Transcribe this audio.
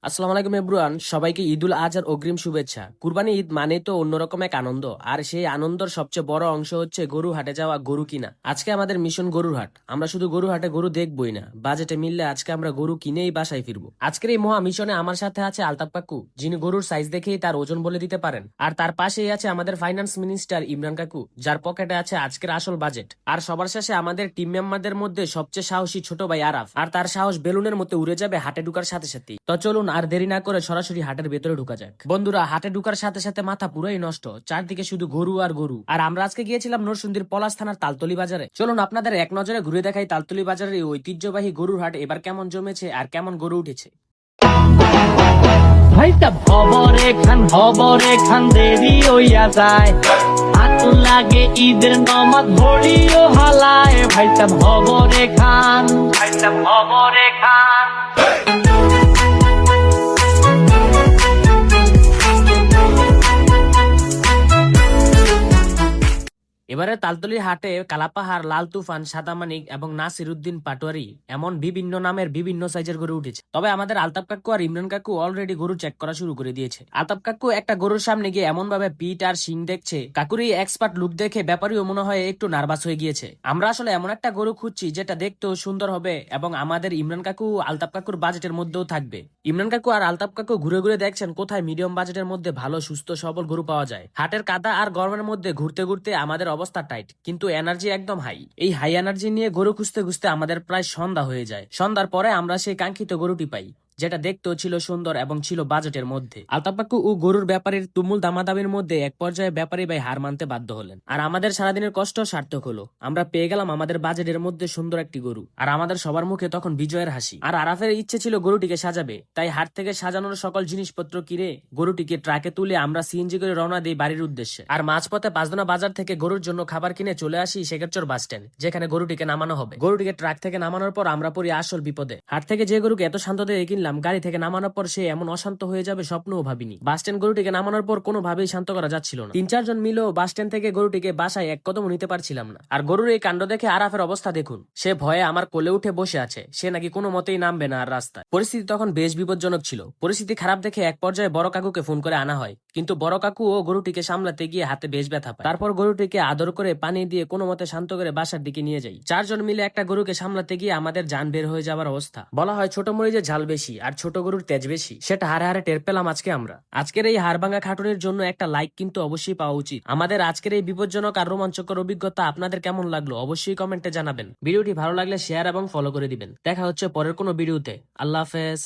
আসসালামু আলাইকুম এভরিওয়ান, সবাইকে ঈদুল আজহার অগ্রিম শুভেচ্ছা। কুরবানি ঈদ মানে তো অন্যরকম এক আনন্দ, আর সেই আনন্দের সবচেয়ে বড় অংশ হচ্ছে গরু হাটে যাওয়া, গরু কিনা। আজকে আমাদের মিশন গরুর হাট। আমরা শুধু গরু হাটে গরু দেখবই না, বাজেটে মিললে আজকে আমরা গরু কিনেই বাসায় ফিরবো। আজকের এই মহা মিশনে আমার সাথে আছে আলতাফ কাকু, যিনি গরুর সাইজ দেখেই তার ওজন বলে দিতে পারেন। আর তার পাশেই আছে আমাদের ফাইন্যান্স মিনিস্টার ইমরান কাকু, যার পকেটে আছে আজকের আসল বাজেট। আর সবার শেষে আমাদের টিম মেম্বারদের মধ্যে সবচেয়ে সাহসী ছোট ভাই আরাফ, আর তার সাহস বেলুনের মতো উড়ে যাবে হাটে ঢুকার সাথে সাথে। তো চলুন আর দেরি না করে সরাসরি হাটের ভেতরে ঢুকা যাক। বন্ধুরা, হাটে ঢুকার সাথে সাথে মাথা পুরোই নষ্ট, চারদিকে শুধু গরু আর গরু। আর আমরা আজকে গিয়েছিলাম নরসিংদীর পলাশ থানার তালতলি বাজারে। চলুন আপনাদের এক নজরে ঘুরে দেখাই তালতলি বাজারের এই ঐতিহ্যবাহী গরুর হাট এবার কেমন জমেছে আর কেমন গরু উঠেছে। ভাইটা হবরে খান দেরি হইয়া যায়, হাতু লাগে ঈদের নমাজ ভরিও হালায়। ভাইটা হবরে খান। এবারে তালতলির হাটে কালাপাহাড়, লাল তুফান, সাদা মানিক এবং নাসির উদ্দিন পাটোয়ারি এমন বিভিন্ন নামের বিভিন্ন সাইজের গরু উঠেছে। তবে আমাদের আলতাফ কাকু আর ইমরান কাকু অলরেডি গরু চেক করা শুরু করে দিয়েছে। আলতাফ কাকু একটা গরুর সামনে গিয়ে এমন ভাবে পিঠ আর শিং দেখছে, কাকুর এই এক্সপার্ট লুক দেখে ব্যাপারীও মনে হয় একটু নার্ভাস হয়ে গিয়েছে। আমরা আসলে এমন একটা গরু খুঁজছি যেটা দেখতেও সুন্দর হবে এবং আমাদের ইমরান কাকু আলতাফ কাকুর বাজেটের মধ্যেও থাকবে। ইমরান কাকু আর আলতাফ কাকু ঘুরে ঘুরে দেখছেন কোথায় মিডিয়াম বাজেটের মধ্যে ভালো সুস্থ সবল গরু পাওয়া যায়। হাটের কাদা আর গরমের মধ্যে ঘুরতে ঘুরতে আমাদের অবস্থা টাইট, কিন্তু এনার্জি একদম হাই। এই হাই এনার্জি নিয়ে গরু খুঁজতে খুঁজতে আমাদের প্রায় সন্ধ্যা হয়ে যায়। সন্ধ্যার পরে আমরা সেই কাঙ্ক্ষিত গরুটি পাই, যেটা দেখতেও ছিল সুন্দর এবং ছিল বাজেটের মধ্যে। আলতাফ কাকু ও গরুর ব্যাপারীর তুমুল দামাদামির মধ্যে এক পর্যায়ে ব্যাপারী ভাই হার মানতে বাধ্য হলেন। আর আমাদের সারাদিনের কষ্ট সার্থক হলো। আমরা পেয়ে গেলাম আমাদের বাজেটের মধ্যে সুন্দর একটি গরু, আর আমাদের সবার মুখে তখন বিজয়ের হাসি। আর আরাফের ইচ্ছে ছিল গরুটিকে সাজাবে, তাই হাট থেকে সাজানোর সকল জিনিসপত্র কিনে গরুটিকে ট্রাকে তুলে আমরা সিএনজি করে রওনা দিই বাড়ির উদ্দেশ্যে। আর মাঝপথে পাঁচদোনা বাজার থেকে গরুর জন্য খাবার কিনে চলে আসি শেখেরচর বাস স্ট্যান্ড, যেখানে গরুটিকে নামানো হবে। গরুটিকে ট্রাক থেকে নামানোর পর আমরা পড়ি আসল বিপদে। হাট থেকে যে গরুকে এত শান্ত দিয়ে কিনলাম, গাড়ি থেকে নামানোর পর সে এমন অশান্ত হয়ে যাবে স্বপ্নও ভাবিনি। বাস স্ট্যান্ড গরুটিকে নামানোর পর কোনোভাবেই শান্ত করা যাচ্ছিল না। 3-4 জন মিলেও বাস স্ট্যান্ড থেকে গরুটিকে বাসায় এক কদম নিতে পারছিলাম না। আর গরুর এই কাণ্ড দেখে আরাফের অবস্থা দেখুন, সে ভয়ে আমার কোলে উঠে বসে আছে। সে নাকি কোনো মতেই নামবে না আর রাস্তায়। পরিস্থিতি তখন বেশ বিপজ্জনক ছিল। পরিস্থিতি খারাপ দেখে এক পর্যায়ে বড় কাকুকে ফোন করে আনা হয়, কিন্তু বড় কাকু ও গরুটিকে সামলাতে গিয়ে হাতে বেশ ব্যথা পায়। তারপর গরুটিকে আদর করে পানি দিয়ে কোনো মতে শান্ত করে বাসার দিকে নিয়ে যাই। 4 জন মিলে একটা গরুকে সামলাতে গিয়ে আমাদের জান বের হয়ে যাবার অবস্থা। বলা হয় ছোট মরিচের ঝাল বেশি আর ছোট গরুর তেজ বেশি, সেটা হারে হারে টের পেলাম আজকে আমরা। আজকের এই হাড়ভাঙ্গা খাটুনির জন্য একটা লাইক কিন্তু অবশ্যই পাওয়া উচিত। আমাদের আজকের এই বিপজ্জনক আর রোমাঞ্চকর অভিজ্ঞতা আপনাদের কেমন লাগলো অবশ্যই কমেন্টে জানাবেন। ভিডিওটি ভালো লাগলে শেয়ার এবং ফলো করে দিবেন। দেখা হচ্ছে পরের কোনো ভিডিওতে। আল্লাহ হাফেজ।